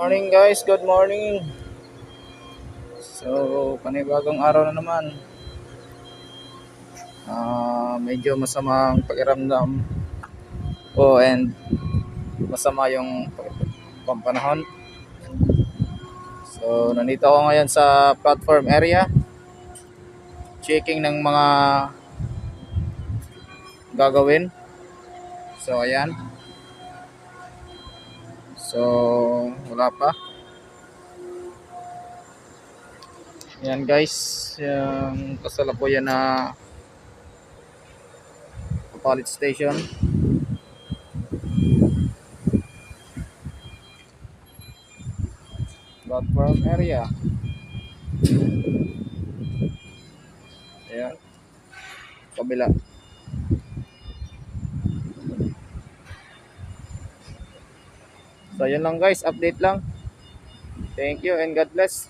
Morning guys, good morning. So, panibagong araw na naman. Medyo masama ang pakiramdam ko and masama yung pampanahon. So, nandito ako ngayon sa platform area. Checking ng mga gagawin. So, ayan. So, wala pa. Ayan guys, yung kasalukuyan na Palit Station. Platform area. Ayan. Kabila. So, yun lang guys, update lang. Thank you and God bless.